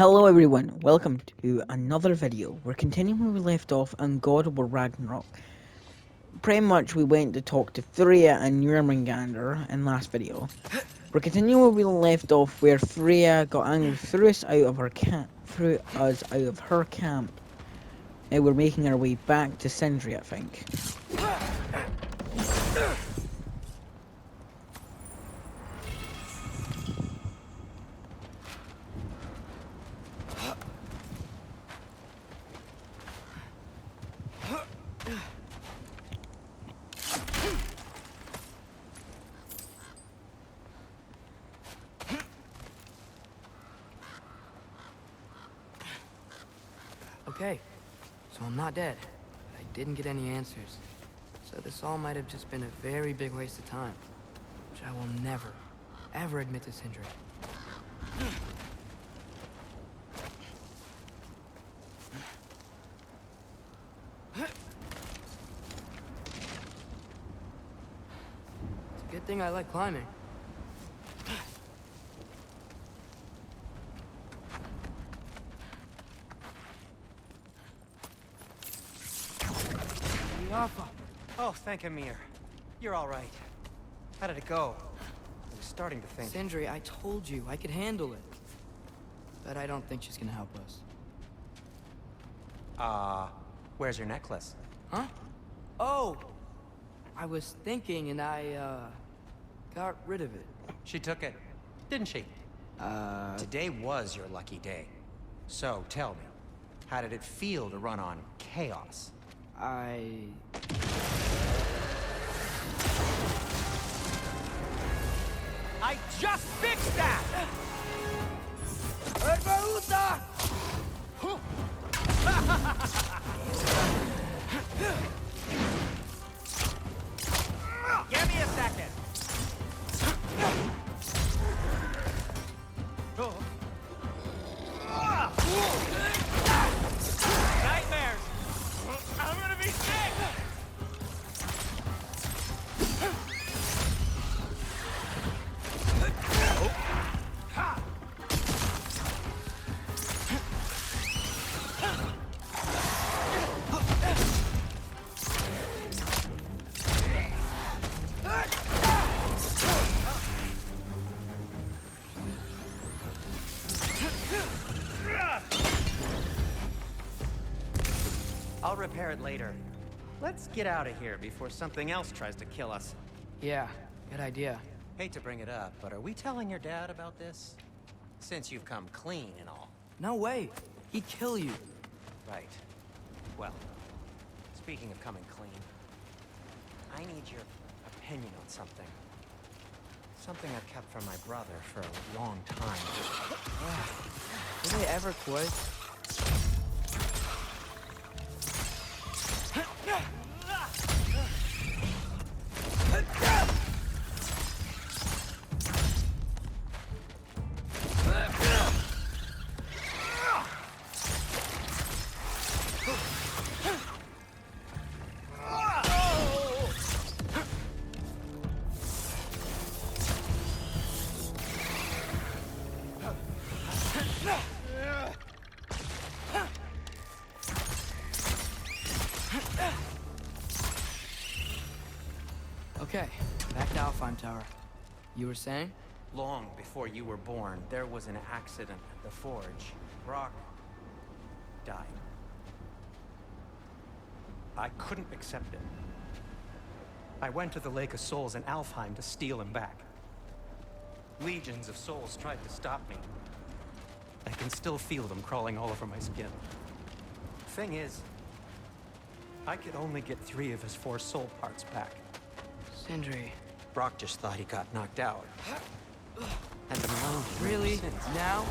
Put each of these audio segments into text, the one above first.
Hello everyone, welcome to another video. We're continuing where we left off on God of War Ragnarok. Pretty much we went to talk to Freya and Jormungandr in last video. We're continuing where we left off where Freya got angry, threw us out of her camp. And we're making our way back to Sindri, I think. Okay, so I'm not dead. I didn't get any answers. So this all might have just been a very big waste of time. Which I will never, ever admit to Sindri. It's a good thing I like climbing. Oh, thank Amir. You're all right. How did it go? I was starting to think... Sindri, I told you I could handle it. But I don't think she's gonna help us. Where's your necklace? Huh? Oh! I was thinking and I, got rid of it. She took it, didn't she? Today was your lucky day. So, tell me, how did it feel to run on chaos? I just fixed that! Give me a second! Nightmares! I'm gonna be sick! I'll repair it later. Let's get out of here before something else tries to kill us. Yeah, good idea. Hate to bring it up, but are we telling your dad about this? Since you've come clean and all. No way! He'd kill you. Right. Well, speaking of coming clean, I need your opinion on something. Something I've kept from my brother for a long time. Did they ever quit? Okay, back to Alfheim Tower. You were saying? Long before you were born, there was an accident at the forge. Brock died. I couldn't accept it. I went to the Lake of Souls in Alfheim to steal him back. Legions of souls tried to stop me. I can still feel them crawling all over my skin. Thing is, I could only get 3 of his 4 soul parts back. Sindri. Brock just thought he got knocked out. And been known to Really? since. Now?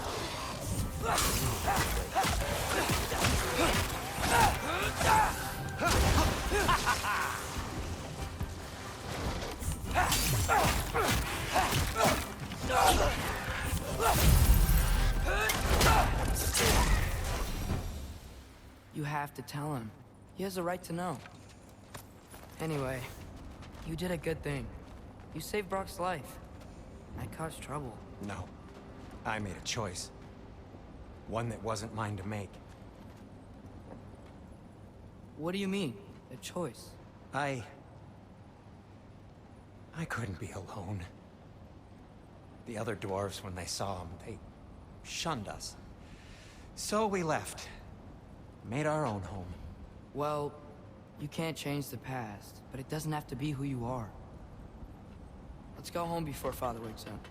You have to tell him. He has a right to know. Anyway, you did a good thing. You saved Brock's life. I caused trouble. No. I made a choice. One that wasn't mine to make. What do you mean? A choice? I couldn't be alone. The other dwarves, when they saw him, they shunned us. So we left. Made our own home. Well, you can't change the past, but it doesn't have to be who you are. Let's go home before Father wakes up.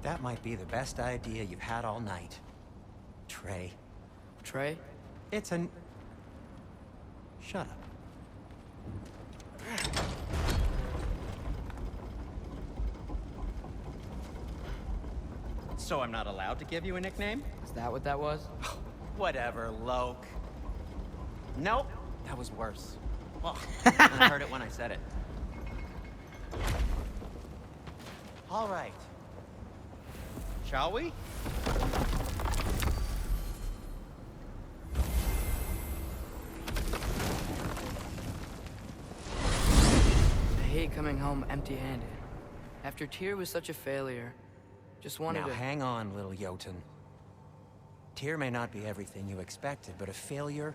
That might be the best idea you've had all night. Trey. Trey? It's an... Shut up. So I'm not allowed to give you a nickname? Is that what that was? Whatever, Loke. Nope, that was worse. Well, I heard it when I said it. All right. Shall we? I hate coming home empty-handed. After Tyr was such a failure, just wanted Now to... hang on, little Jotun. Tyr may not be everything you expected, but a failure?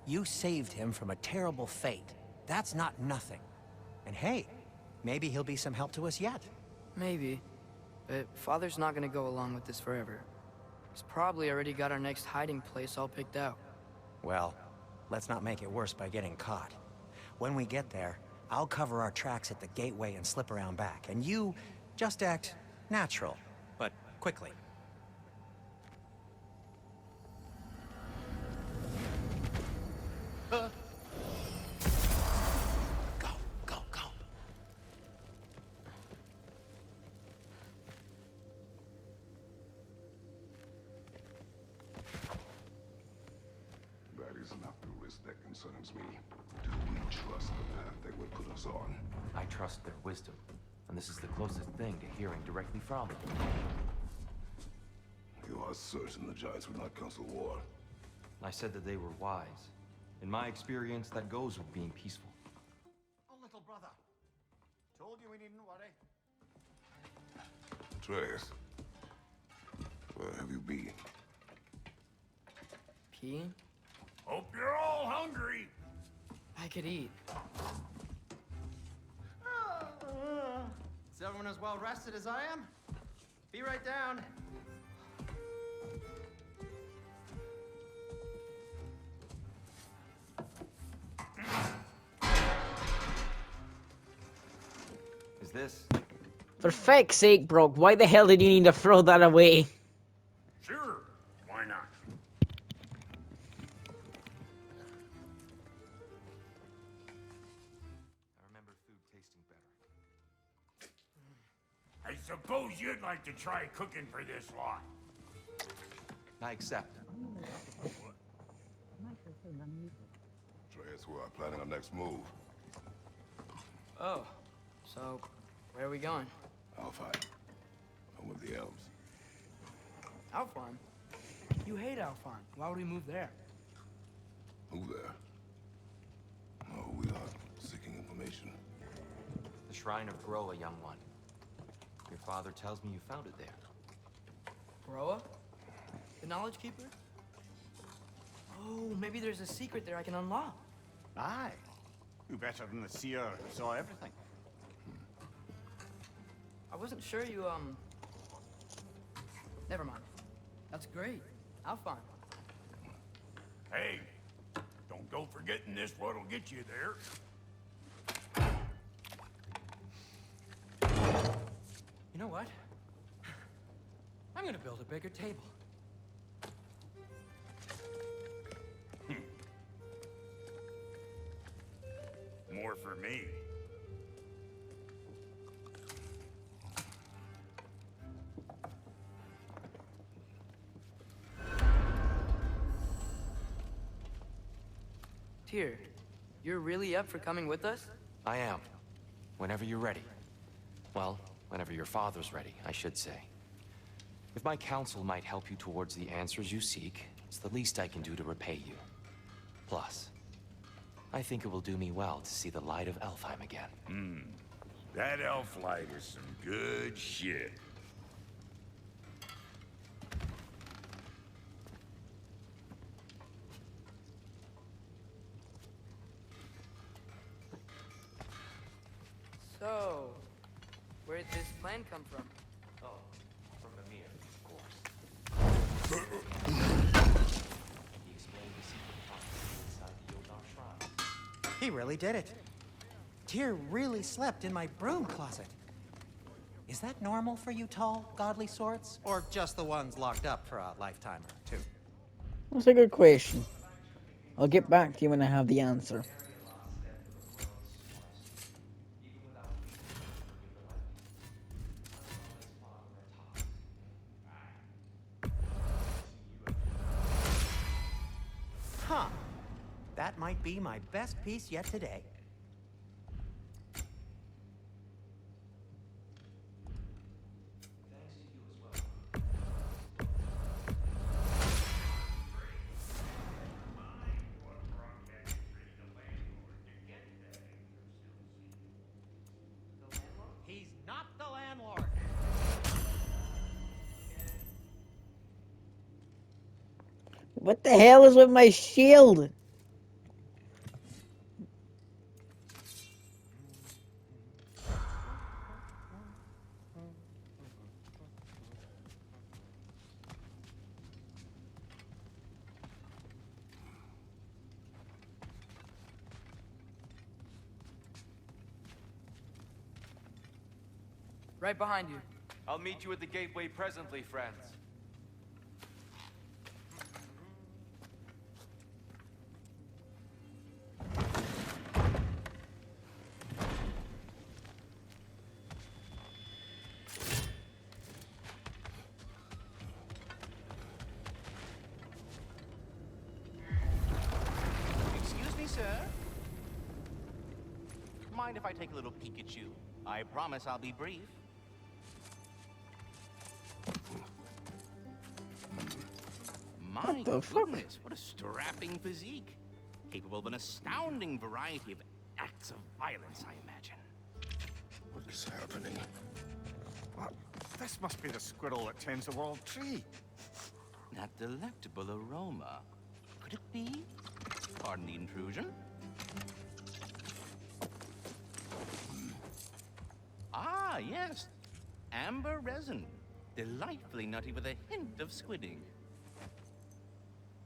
You saved him from a terrible fate. That's not nothing. And hey, maybe he'll be some help to us yet. Maybe. But Father's not gonna go along with this forever. He's probably already got our next hiding place all picked out. Well, let's not make it worse by getting caught. When we get there, I'll cover our tracks at the gateway and slip around back. And you just act natural, but quickly. Go, go, go. That is not the risk that concerns me. Do we trust the path they would put us on? I trust their wisdom, and this is the closest thing to hearing directly from them. You are certain the Giants would not counsel war? I said that they were wise. In my experience, that goes with being peaceful. Oh, little brother. Told you we needn't worry. Atreus, where have you been? Peeing? Hope you're all hungry. I could eat. Is everyone as well rested as I am? Be right down. Is this? For feck's sake, Brock, why the hell did you need to throw that away? Sure. Why not? I remember food tasting better. I suppose you'd like to try cooking for this lot. I accept. Atreus, we are planning our next move. Oh, so where are we going? Alfheim. Home of the elves. Alfheim? You hate Alfheim. Why would we move there? Move there. Oh, we are seeking information. The Shrine of Groa, young one. Your father tells me you found it there. Groa? The Knowledge Keeper? Oh, maybe there's a secret there I can unlock. Aye. You better than the seer who saw everything. I wasn't sure you, Never mind. That's great. Alfheim. Hey, don't go forgetting this what'll get you there. You know what? I'm gonna build a bigger table. More for me. Tyr, you're really up for coming with us? I am. Whenever you're ready. Well, whenever your father's ready, I should say. If my counsel might help you towards the answers you seek, it's the least I can do to repay you. Plus, I think it will do me well to see the light of Alfheim again. That elf light is some good shit. Where'd this plan come from? Oh, from Mimir, of course. He explained the secret prophecy inside the Yodar shrine. He really did it. Tyr really slept in my broom closet. Is that normal for you tall, godly sorts? Or just the ones locked up for a lifetime or two? That's a good question. I'll get back to you when I have the answer. Huh. That might be my best piece yet today. He's not the landlord. What the hell is with my shield? Right behind you. I'll meet you at the gateway presently, friends. Excuse me, sir. Mind if I take a little peek at you? I promise I'll be brief. My the fuck? goodness, what a strapping physique. Capable of an astounding variety of acts of violence, I imagine. What is happening? This must be the squirrel that tends the world tree. That delectable aroma. Could it be? Pardon the intrusion. Ah, yes. Amber resin. Delightfully nutty with a hint of squidding.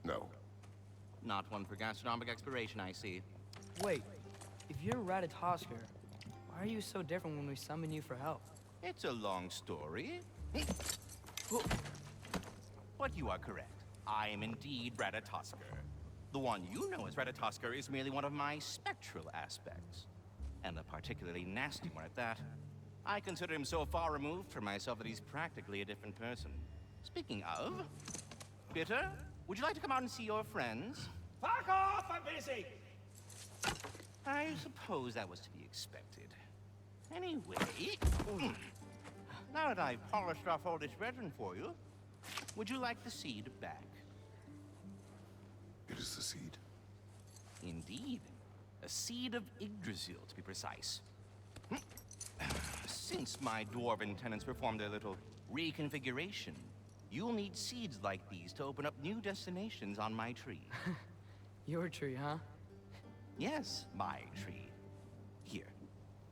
No. Not one for gastronomic exploration, I see. Wait, if you're Ratatosker, why are you so different when we summon you for help? It's a long story. But you are correct. I am indeed Ratatosker. The one you know as Ratatosker is merely one of my spectral aspects. And a particularly nasty one at that. I consider him so far removed from myself that he's practically a different person. Speaking of, Bitter, would you like to come out and see your friends? Fuck off! I'm busy! I suppose that was to be expected. Anyway, now that I've polished off all this resin for you, would you like the seed back? It is the seed. Indeed. A seed of Yggdrasil, to be precise. Since my dwarven tenants performed a little reconfiguration, you'll need seeds like these to open up new destinations on my tree. Your tree, huh? Yes, my tree. Here,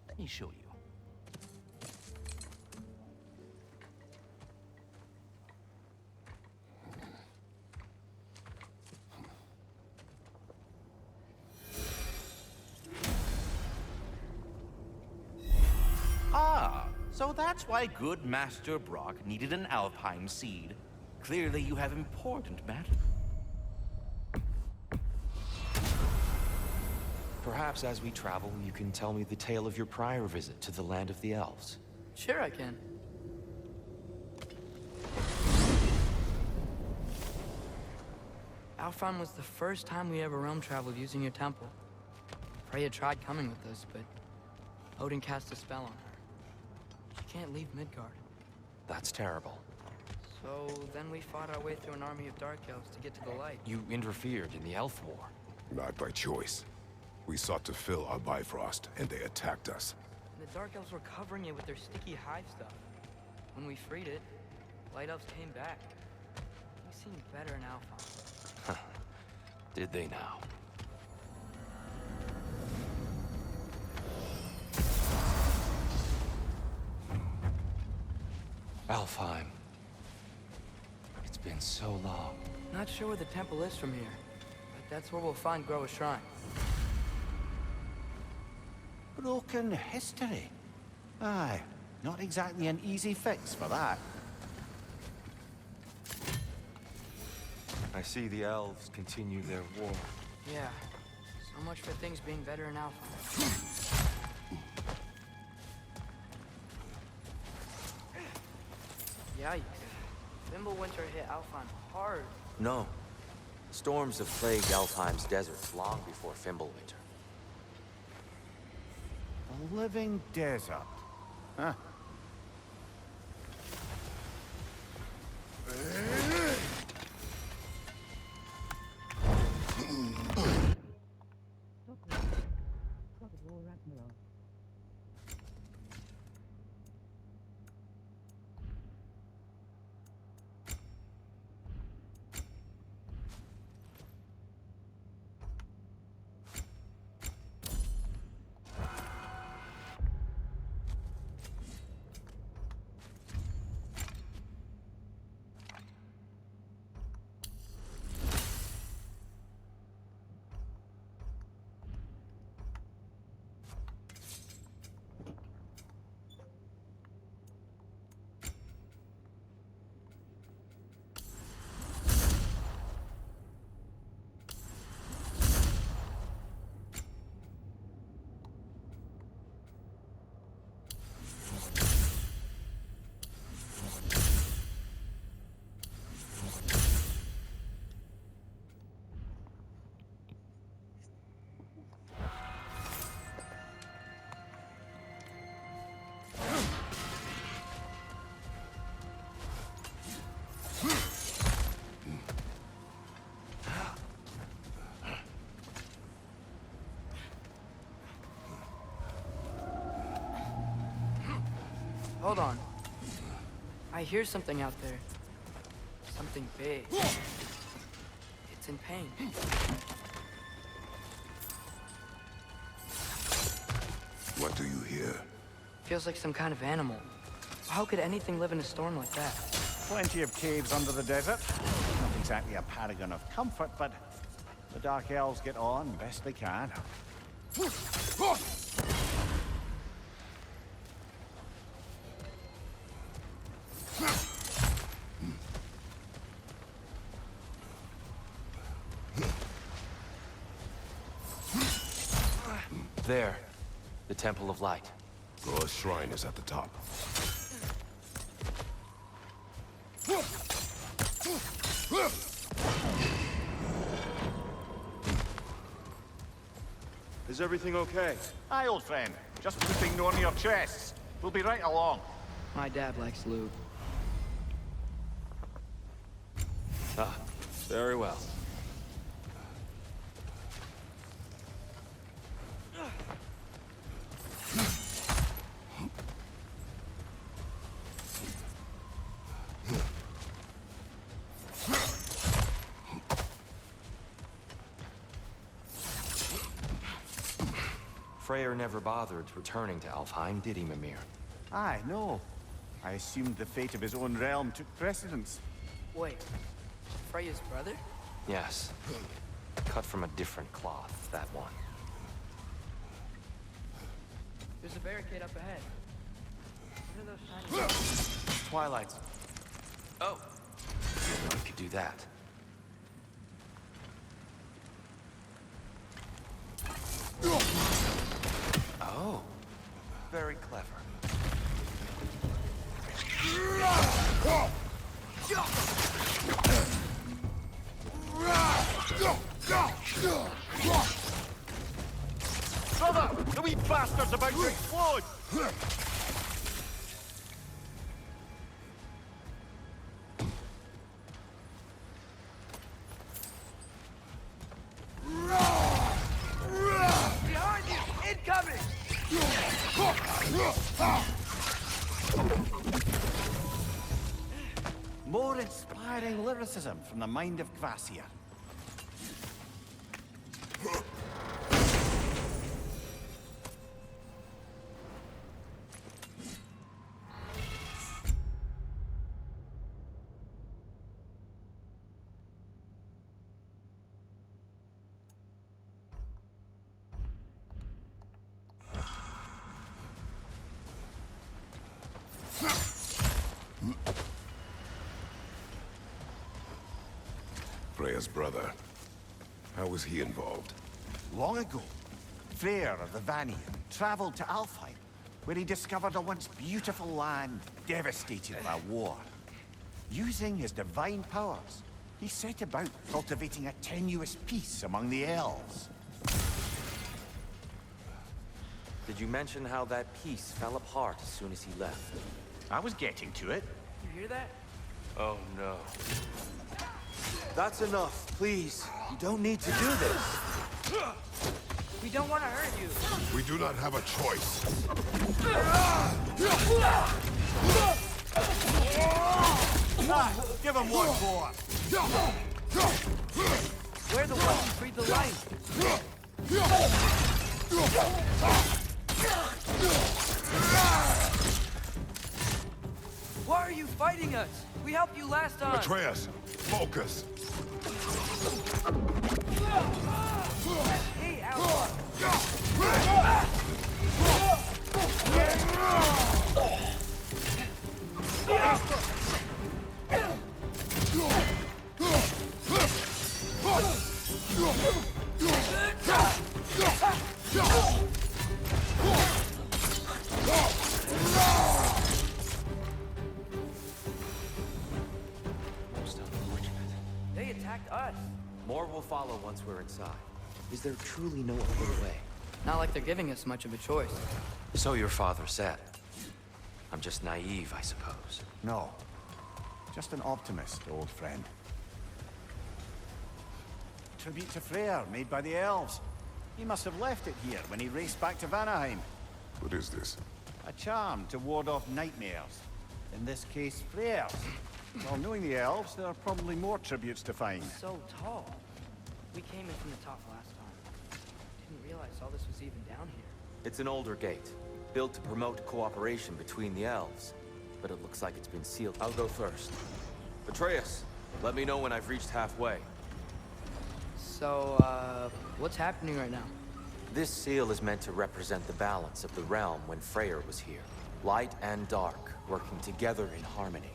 let me show you. Ah, so that's why good Master Brock needed an Alfheim seed. Clearly you have important matter. Perhaps as we travel, you can tell me the tale of your prior visit to the land of the elves. Sure I can. Alfheim was the first time we ever realm traveled using your temple. Freya tried coming with us, but Odin cast a spell on her. She can't leave Midgard. That's terrible. So then we fought our way through an army of dark elves to get to the light. You interfered in the elf war. Not by choice. We sought to fill our Bifrost, and they attacked us. And the dark elves were covering it with their sticky hive stuff. When we freed it, light elves came back. We seemed better in Alfheim. Did they now? Alfheim. It's been so long. Not sure where the temple is from here, but that's where we'll find Groa's shrine. Broken history. Aye, not exactly an easy fix for that. I see the elves continue their war. Yeah, so much for things being better in Alpha. Yikes. Fimbulwinter hit Alfheim hard. No. Storms have plagued Alfheim's deserts long before Fimbulwinter. A living desert. Huh. War Ragnarok. Hold on. I hear something out there. Something big. It's in pain. What do you hear? Feels like some kind of animal. How could anything live in a storm like that? Plenty of caves under the desert. Not exactly a paragon of comfort, but the Dark Elves get on best they can. There. The Temple of Light. Groa's shrine is at the top. Is everything okay? Aye, old friend. Just putting on your chests. We'll be right along. My dad likes lube. Ah, very well. Freyr never bothered returning to Alfheim, did he, Mimir? Aye, no. I assumed the fate of his own realm took precedence. Wait, Freya's brother? Yes. Cut from a different cloth, that one. There's a barricade up ahead. What are those shiny... Twilights. Oh! I could do that. Oh. Very clever. Brother! The wee bastard's about to explode! Behind you! Incoming! More inspiring lyricism from the mind of Kvasir. Freya's brother. How was he involved? Long ago, Freyr of the Vanir traveled to Alfheim, where he discovered a once beautiful land devastated by war. Using his divine powers, he set about cultivating a tenuous peace among the elves. Did you mention how that peace fell apart as soon as he left? I was getting to it. You hear that? Oh no. That's enough, please. You don't need to do this. We don't want to hurt you. We do not have a choice. Give him one more. We're the ones who freed the light. Why are you fighting us? We helped you last time. Atreus, focus. Hey, Outlaw. Most unfortunate. They attacked us. More will follow once we're inside. Is there truly no other way? Not like they're giving us much of a choice. So your father said. I'm just naive, I suppose. No. Just an optimist, old friend. Tribute to Freyr, made by the elves. He must have left it here when he raced back to Vanaheim. What is this? A charm to ward off nightmares. In this case, Freyr's. Well, knowing the elves, there are probably more tributes to find. So tall. We came in from the top last time. Didn't realize all this was even down here. It's an older gate, built to promote cooperation between the elves. But it looks like it's been sealed. I'll go first. Atreus, let me know when I've reached halfway. So, what's happening right now? This seal is meant to represent the balance of the realm when Freyr was here. Light and dark, working together in harmony.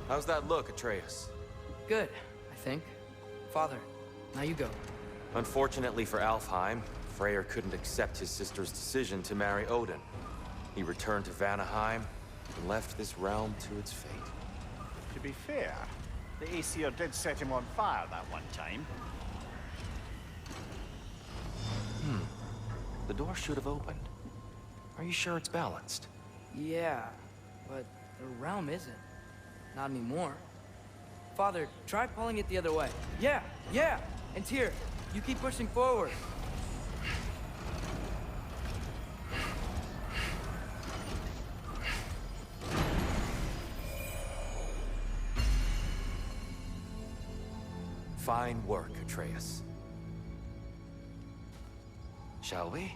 How's that look, Atreus? Good, I think. Father, now you go. Unfortunately for Alfheim, Freyr couldn't accept his sister's decision to marry Odin. He returned to Vanaheim and left this realm to its fate. To be fair, the Aesir did set him on fire that one time. The door should have opened. Are you sure it's balanced? Yeah, but the realm isn't. Not anymore. Father, try pulling it the other way. Yeah, yeah! And Tyr, you keep pushing forward. Fine work, Atreus. Shall we?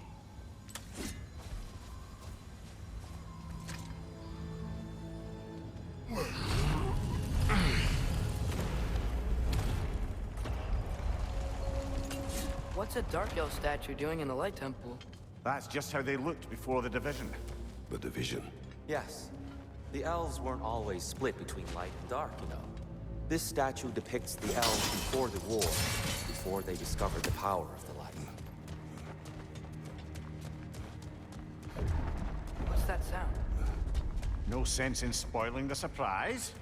What's a Dark Elf statue doing in the Light Temple? That's just how they looked before the division. The division. Yes. The elves weren't always split between light and dark, you know. This statue depicts the elves before the war, before they discovered the power of the light. What's that sound? No sense in spoiling the surprise.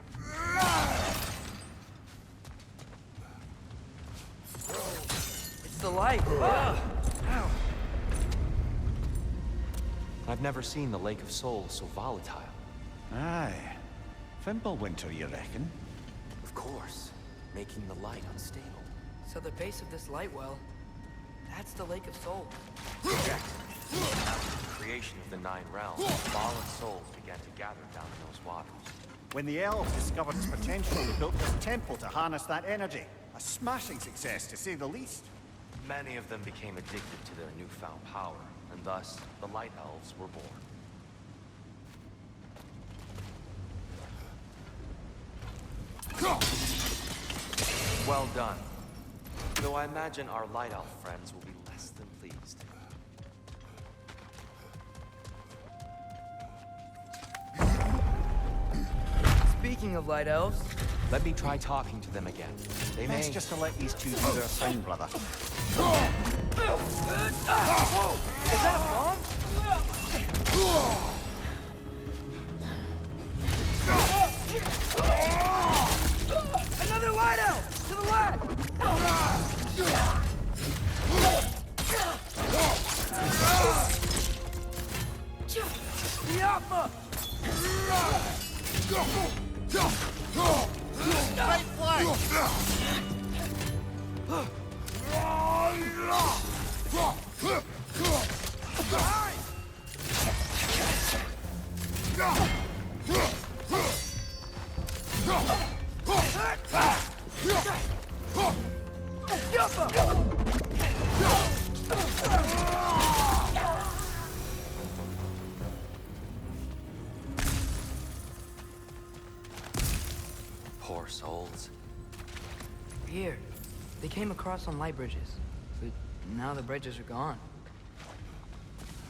It's the light! Ah! Ow. I've never seen the Lake of Souls so volatile. Aye. Fimbulwinter, you reckon? Of course, making the light unstable. So the base of this light well, that's the Lake of Souls. Correct. After the creation of the Nine Realms, fallen souls began to gather down in those waters. When the elves discovered its potential, they built this temple to harness that energy. A smashing success, to say the least. Many of them became addicted to their newfound power, and thus, the Light Elves were born. Well done. Though I imagine our Light Elf friends will be less than pleased. Speaking of Light Elves, Let me try talking to them again. They may... Best just to let these two do their thing, brother. Another light elf! To the left! Yappa! Right flank! Poor souls. Here. They came across on light bridges. But now the bridges are gone.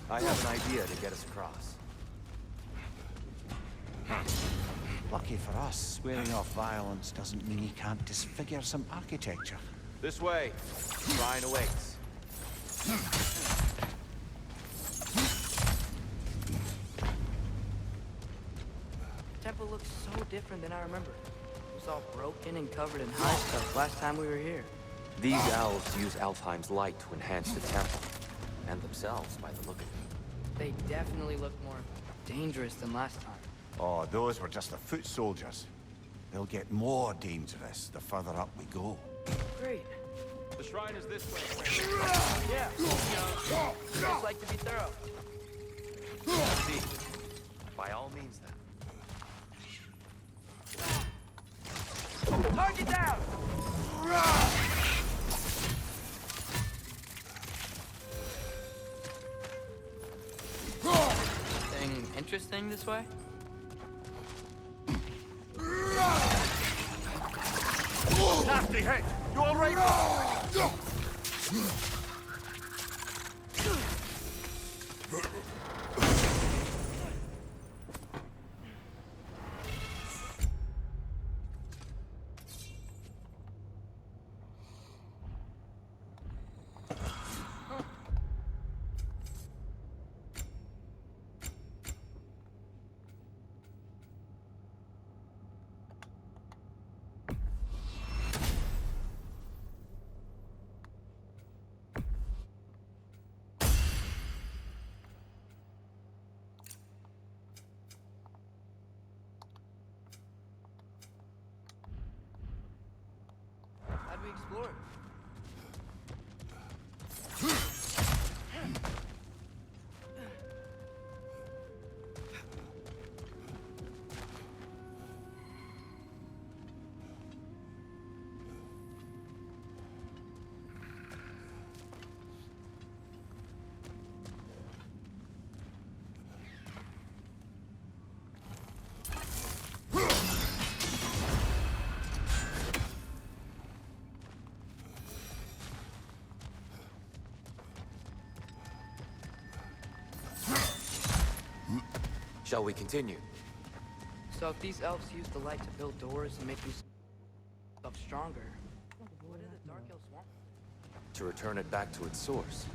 I have an idea to get us across. Lucky for us, swearing off violence doesn't mean he can't disfigure some architecture. This way. Shrine awaits. The temple looks so different than I remember. It was all broken and covered in high stuff last time we were here. These elves use Alfheim's light to enhance the temple. And themselves, by the look of it. They definitely look more dangerous than last time. Oh, those were just the foot soldiers. They'll get more dangerous the further up we go. Great. The shrine is this way. Yeah. Just like to be thorough. See. By all means, then. Target down! Anything interesting this way? Nasty hit! You all right? How'd we explore? Shall we continue? So if these elves use the light to build doors and make themselves stronger, what do the Dark Elves want? To return it back to its source.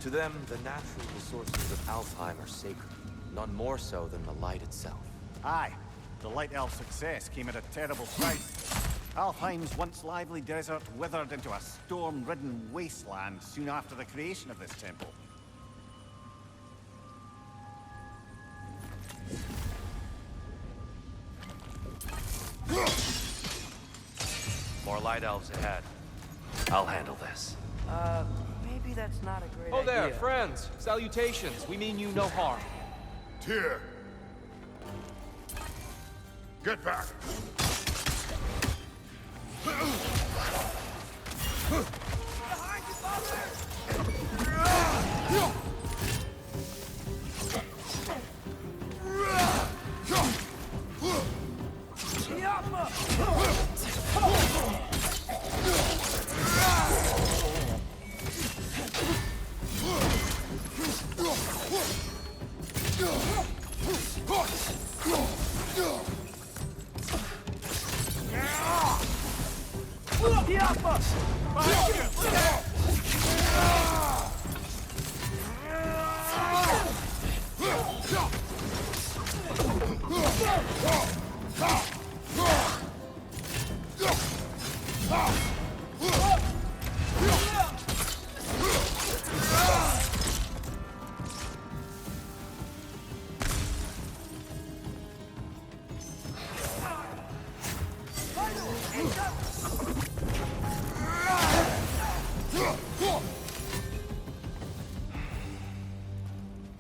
To them, the natural resources of Alfheim are sacred. None more so than the light itself. Aye. The Light Elf success came at a terrible price. Alfheim's once lively desert withered into a storm-ridden wasteland soon after the creation of this temple. More light elves ahead. I'll handle this. Maybe that's not a great Oh idea. there, friends! Salutations! We mean you no harm. Tyr! Get back! Behind you, father!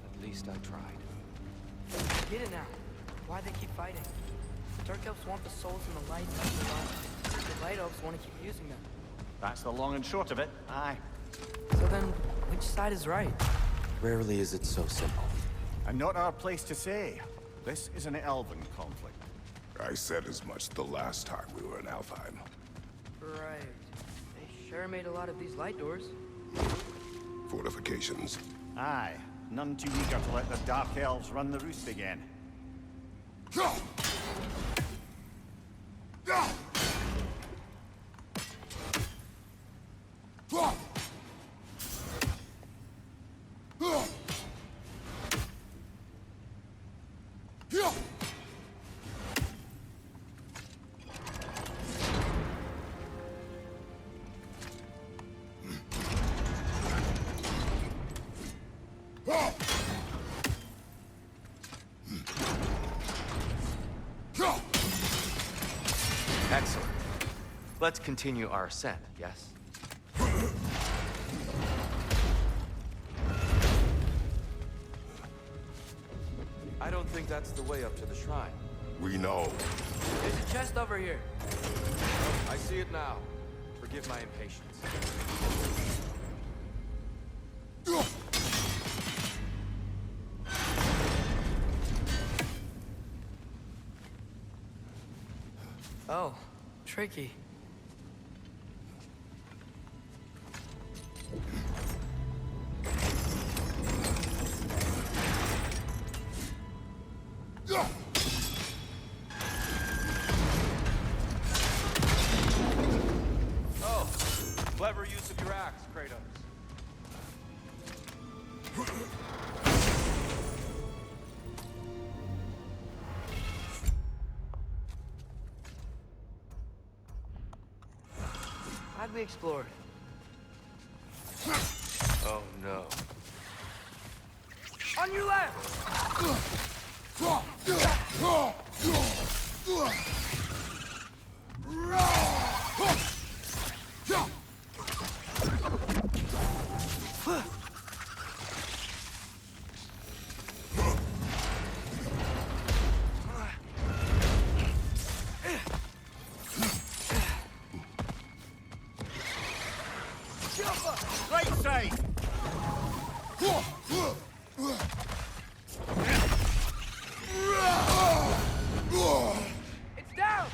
At least I tried. I get it now. Why they keep fighting. Dark elves want the souls in the light to survive. The light elves want to keep using them. That's the long and short of it. Aye. So then, which side is right? Rarely is it so simple. And not our place to say. This is an elven conflict. I said as much the last time we were in Alfheim. Right. They sure made a lot of these light doors. Fortifications. Aye. None too eager to let the Dark Elves run the roost again. Excellent. Let's continue our ascent, yes? I don't think that's the way up to the shrine. We know. There's a chest over here. I see it now. Forgive my impatience. Oh, tricky. Oh, clever use of your axe, Kratos. How'd we explore? Oh no. On your left! Right side! It's down!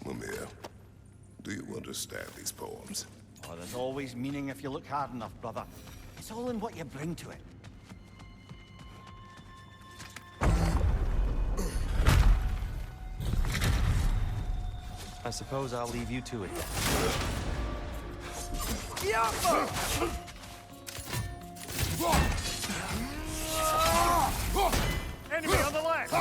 Mimir, do you understand these poems? Oh, there's always meaning if you look hard enough, brother. It's all in what you bring to it. I suppose I'll leave you to it. Enemy on the left!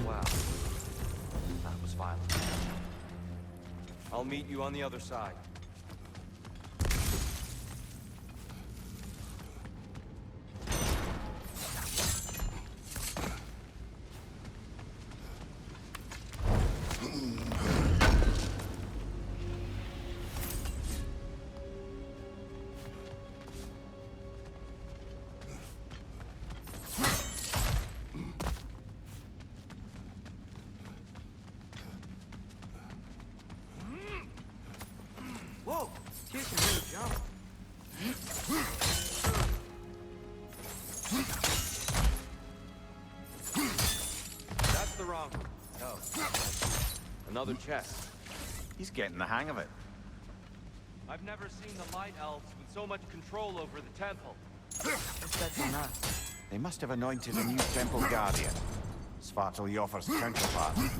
Wow. That was violent. I'll meet you on the other side. Whoa! Tyr can really jump. That's the wrong one. Oh. Another chest. He's getting the hang of it. I've never seen the Light Elves with so much control over the temple. What's that on us? They must have anointed a new temple guardian. Svartalfjord's counterpart. The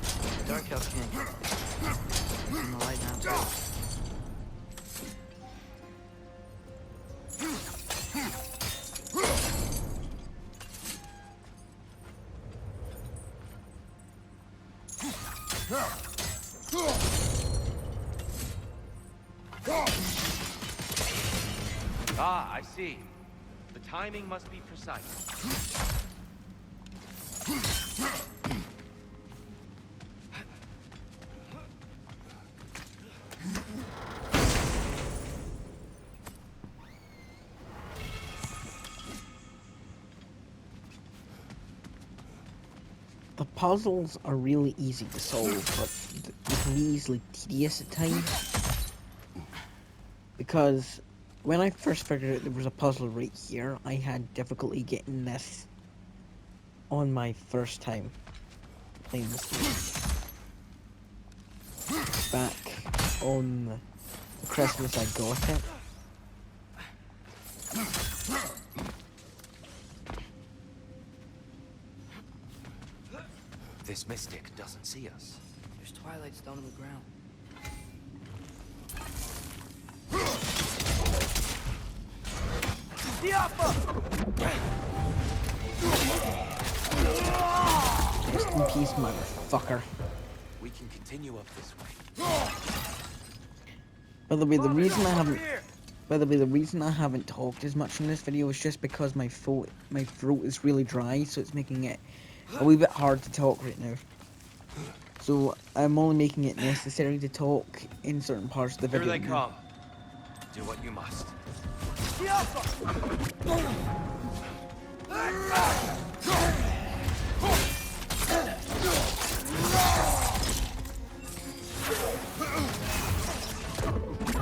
Dark Elf King. He's in the light now, too. Ah, I see. The timing must be precise. The puzzles are really easy to solve, but they can be easily tedious at times. Because when I first figured out there was a puzzle right here, I had difficulty getting this on my first time playing this game. Back on the Christmas I got it. This mystic doesn't see us. There's Twilight Stone on the ground. Rest in peace, motherfucker. We can continue up this way. By the way, the reason I haven't talked as much in this video is just because my throat is really dry, so it's making it a wee bit hard to talk right now. So I'm only making it necessary to talk in certain parts of the video. Here they come. Do what you must.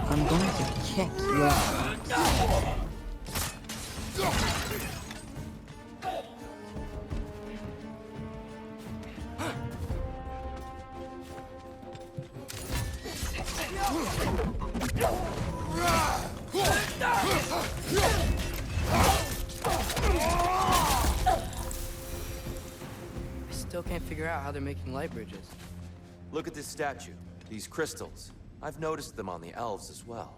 I'm going to kick your ass. I still can't figure out how they're making light bridges. Look at this statue. These crystals. I've noticed them on the elves as well.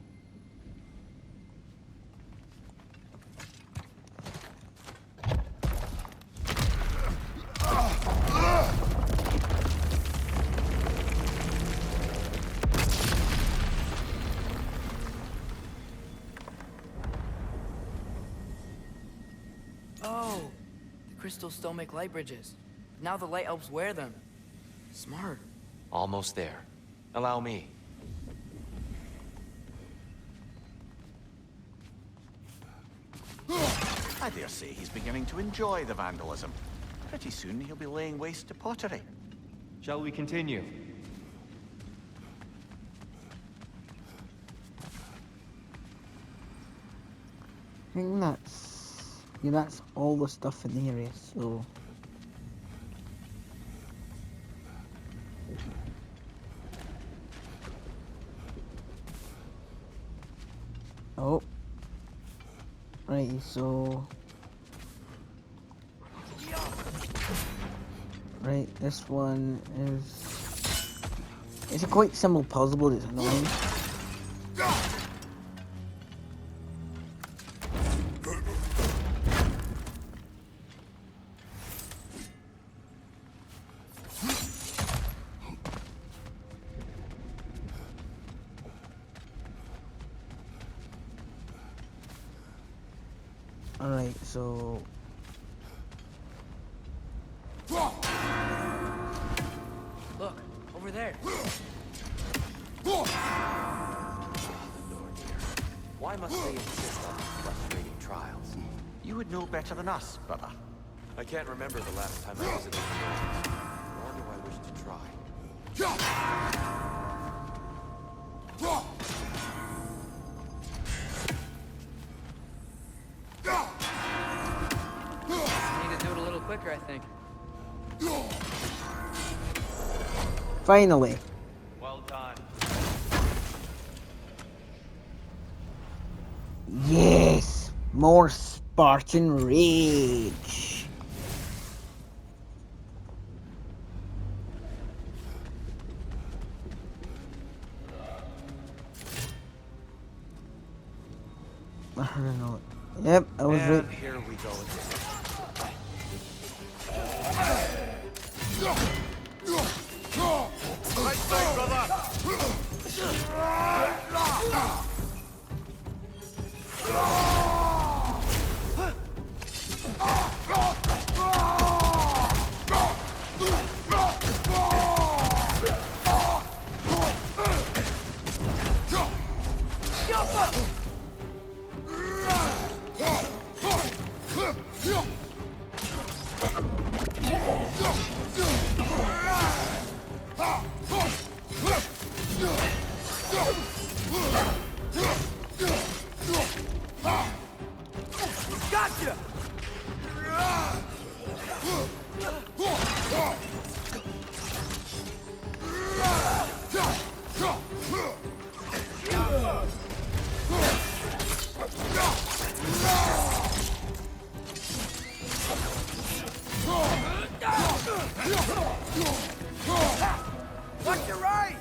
Oh! The crystals still make light bridges. Now the light elves wear them. Smart. Almost there. Allow me. I dare say he's beginning to enjoy the vandalism. Pretty soon he'll be laying waste to pottery. Shall we continue? I think that's all the stuff in the area, so oh, right, so right, this one it's a quite simple puzzle, but it's annoying. Alright, so Look, over there. Why must they insist on these frustrating trials? You would know better than us, brother. I can't remember the last time I visited the ruins, nor do I wish to try. marker, I think. Finally. Well done. Yes! More Spartan rage! I don't know. Yep, I was right. And here we go again. Right side, brother! Gotcha! Watch your right!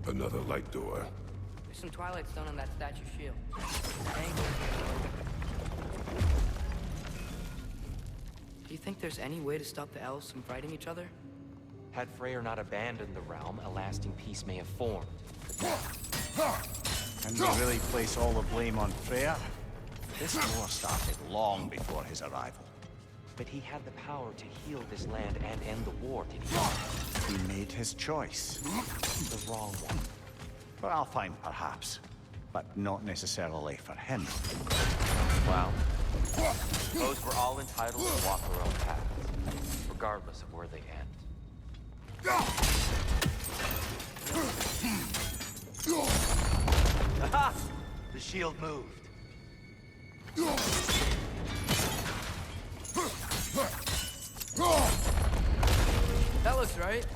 Another light door. There's some Twilight Stone on that statue shield. Thank you. Do you think there's any way to stop the elves from fighting each other? Had Freyr not abandoned the realm, a lasting peace may have formed. And we really place all the blame on Freyr? This war started long before his arrival. But he had the power to heal this land and end the war, did he not? He made his choice. The wrong one. For Alfheim, perhaps. But not necessarily for him. Well, suppose we're all entitled to walk our own paths, regardless of where they end. Aha! The shield moved. That looks right.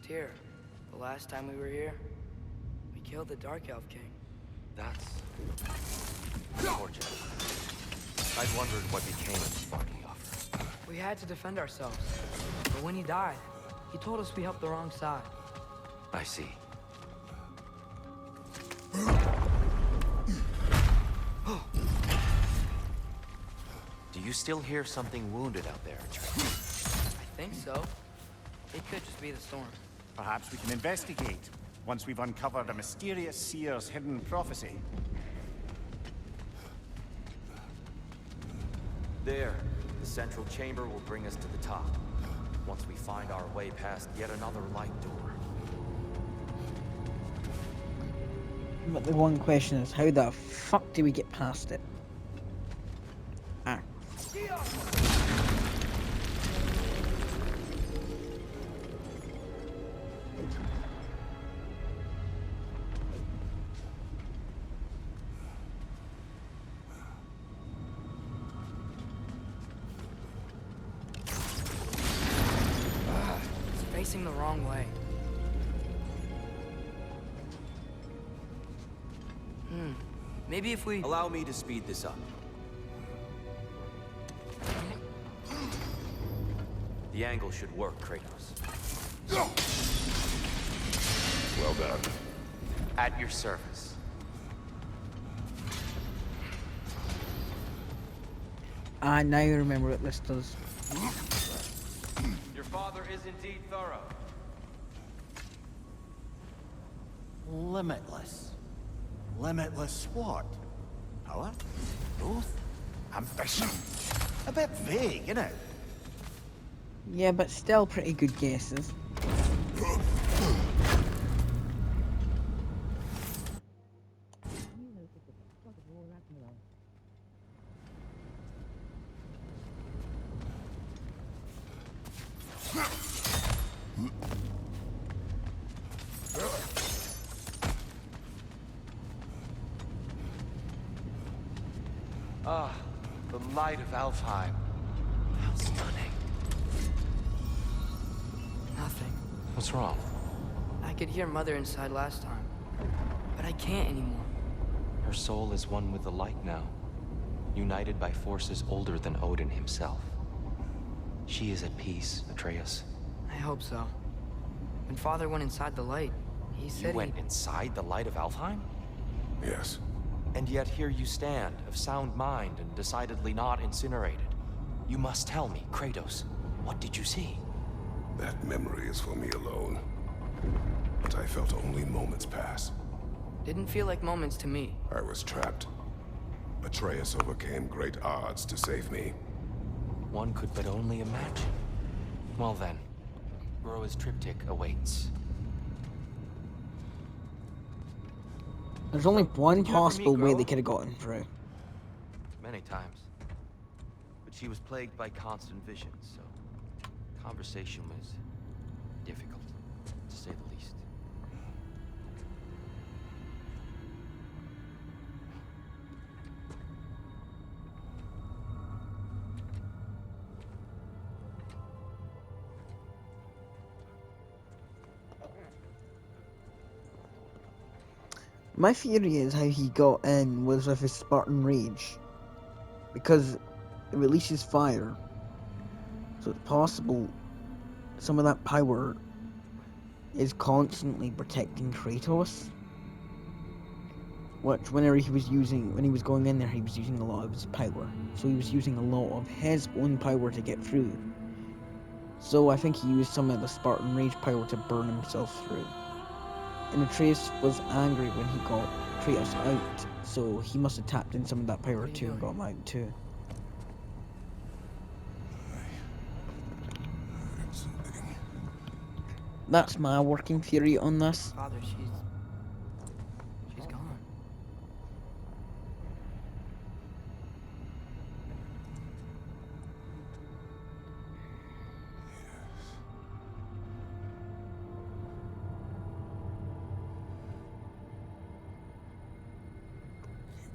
Tyr, the last time we were here, we killed the Dark Elf King. That's unfortunate. I'd wondered what became of his bargaining offer. We had to defend ourselves. But when he died, he told us we helped the wrong side. I see. Do you still hear something wounded out there, Atreus? I think so. It could just be the storm. Perhaps we can investigate, once we've uncovered a mysterious seer's hidden prophecy. There, the central chamber will bring us to the top. Once we find our way past yet another light door. But the one question is, how the fuck do we get past it? Ah. It's facing the wrong way. Maybe if we... Allow me to speed this up. The angle should work, Kratos. Well done. At your service. Ah, now you remember what this does. Your father is indeed thorough. Limitless. Limitless what? Power? Growth? Ambition? A bit vague, innit? Yeah, but still pretty good guesses. Ah, the light of Alfheim. How stunning. Nothing. What's wrong? I could hear Mother inside last time, but I can't anymore. Her soul is one with the light now, united by forces older than Odin himself. She is at peace, Atreus. I hope so. When Father went inside the light, he said You went inside the light of Alfheim? Yes. And yet here you stand, of sound mind and decidedly not incinerated. You must tell me, Kratos, what did you see? That memory is for me alone. But I felt only moments pass. Didn't feel like moments to me. I was trapped. Atreus overcame great odds to save me. One could but only imagine. Well then, Groa's triptych awaits. There's only one did you ever possible meet way Groa? they could have gotten through. Many times. But she was plagued by constant visions, so conversation was difficult, to say the least. My theory is how he got in was with his Spartan rage. Because it releases fire. So it's possible some of that power is constantly protecting Kratos. Which when he was going in there, he was using a lot of his power. So he was using a lot of his own power to get through. So I think he used some of the Spartan rage power to burn himself through. And Atreus was angry when he got Kratos out, so he must have tapped in some of that power too and got him out too. That's my working theory on this. Father, she's gone.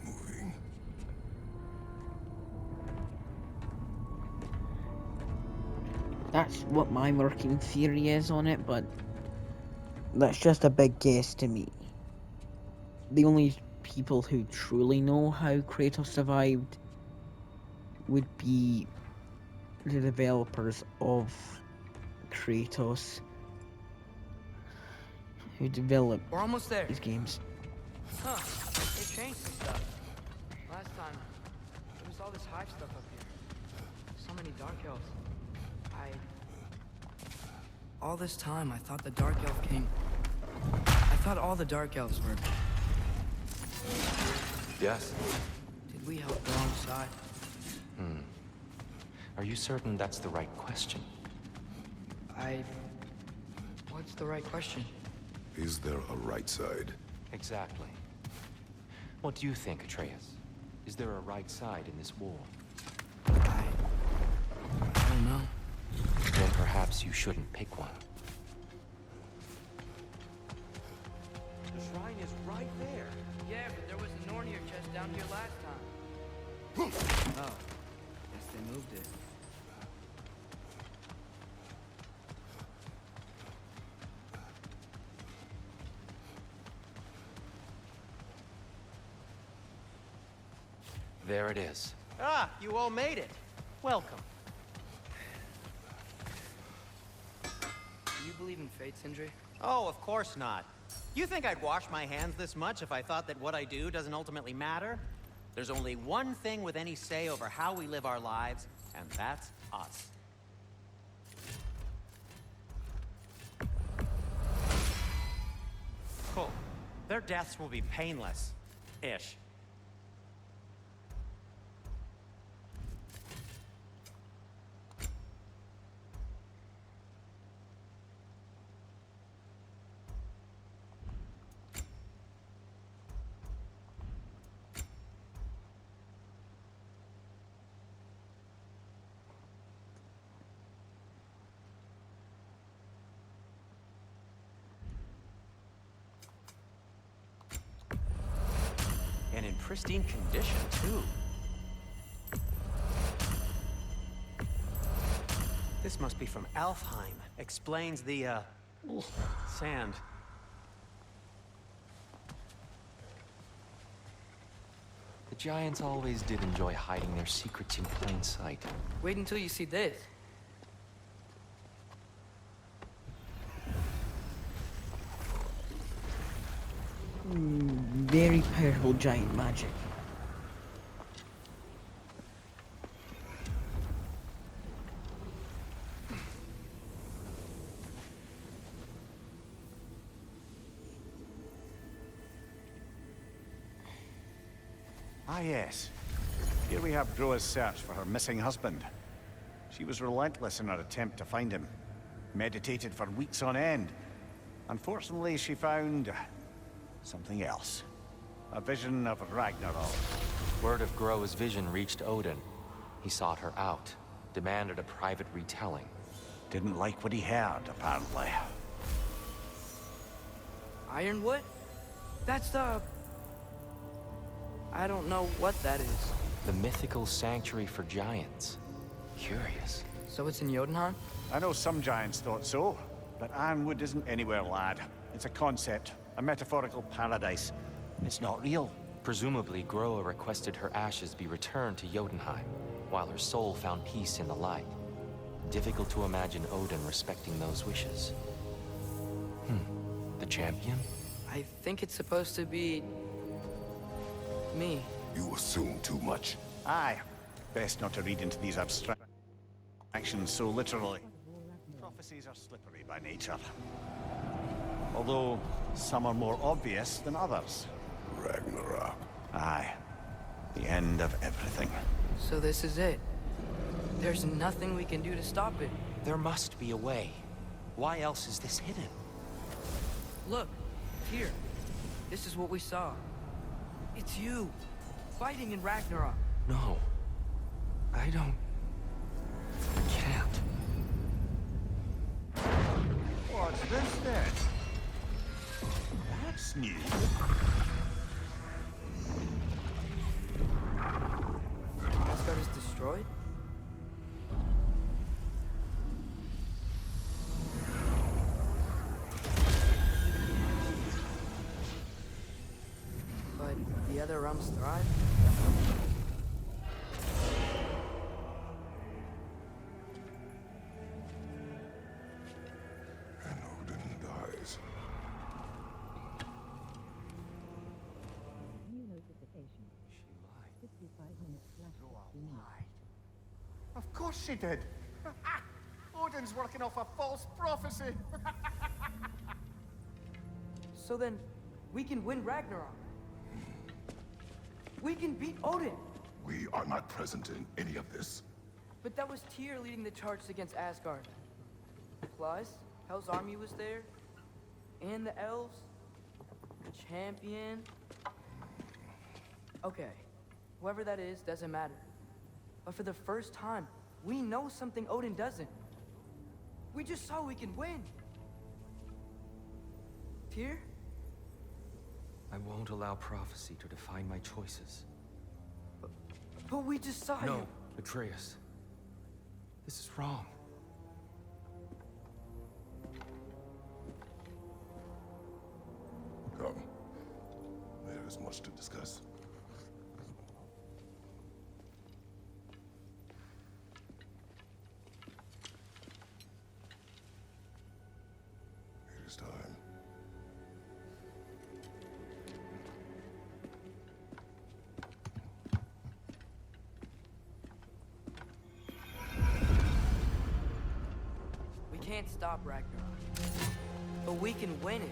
Moving. That's what my working theory is on it, but that's just a big guess to me. The only people who truly know how Kratos survived would be the developers of Kratos, who developed We're almost there. these games. Huh. They changed some stuff. Last time, there was all this hive stuff up here. So many dark elves. All this time, I thought the dark elf king... I thought all the dark elves were... Yes? Did we help the wrong side? Are you certain that's the right question? What's the right question? Is there a right side? Exactly. What do you think, Atreus? Is there a right side in this war? I don't know. Then perhaps you shouldn't pick one. The shrine is right there. Yeah, but there was a Nornir chest down here last time. Oh. Guess they moved it. There it is. Ah, you all made it. Welcome. Do you believe in fate, Sindri? Oh, of course not. You think I'd wash my hands this much if I thought that what I do doesn't ultimately matter? There's only one thing with any say over how we live our lives, and that's us. Cool. Their deaths will be painless-ish. And in pristine condition, too. This must be from Alfheim. Explains the, sand. The giants always did enjoy hiding their secrets in plain sight. Wait until you see this. Very powerful giant magic. Ah, yes. Here we have Groa's search for her missing husband. She was relentless in her attempt to find him. Meditated for weeks on end. Unfortunately, she found something else. A vision of Ragnarok. Word of Groa's vision reached Odin. He sought her out, demanded a private retelling. Didn't like what he heard, apparently. Ironwood? That's the... I don't know what that is. The mythical sanctuary for giants. Curious. So it's in Jotunheim? I know some giants thought so, but Ironwood isn't anywhere, lad. It's a concept, a metaphorical paradise. It's not real. Presumably, Groa requested her ashes be returned to Jotunheim, while her soul found peace in the light. Difficult to imagine Odin respecting those wishes. The champion? I think it's supposed to be... me. You assume too much. Aye. Best not to read into these abstractions so literally. Prophecies are slippery by nature. Although, some are more obvious than others. Ragnarok. Aye. The end of everything. So this is it. There's nothing we can do to stop it. There must be a way. Why else is this hidden? Look, here. This is what we saw. It's you, fighting in Ragnarok. No. I don't... can't. What's this then? That's new. Asgard is destroyed? But the other realms thrive? And Odin dies. Of course she did. Odin's working off a false prophecy. So then, we can win Ragnarok. We can beat Odin. We are not present in any of this. But that was Tyr leading the charge against Asgard. Plus, Hell's army was there. And the elves. The champion. Okay, whoever that is doesn't matter. But for the first time, we know something Odin doesn't. We just saw we can win. Tyr? I won't allow prophecy to define my choices. But we just saw No, you. Atreus. This is wrong. Come. There is much to discuss. his time. We can't stop Ragnarok, but we can win it.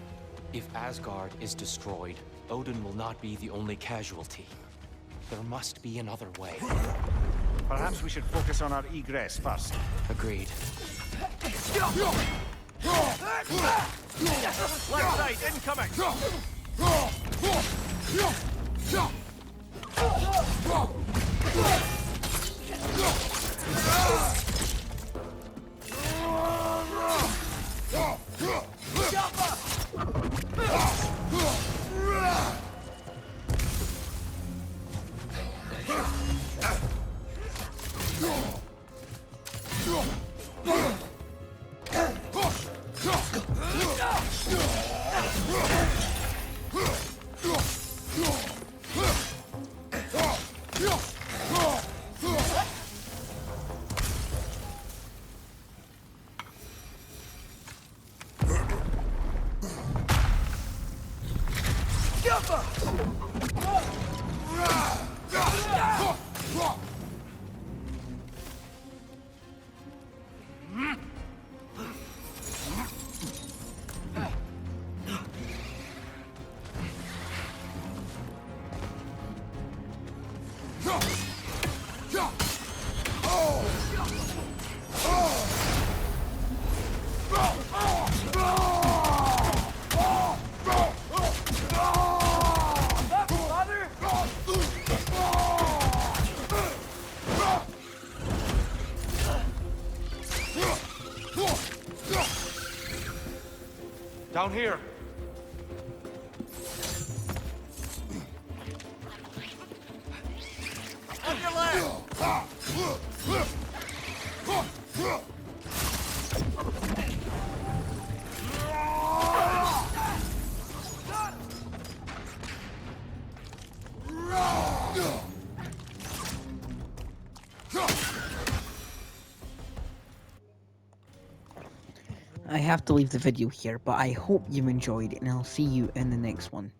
If Asgard is destroyed, Odin will not be the only casualty. There must be another way. Perhaps we should focus on our egress first. Agreed. Left side, incoming! Down here! On your left! I have to leave the video here, but I hope you enjoyed, and I'll see you in the next one.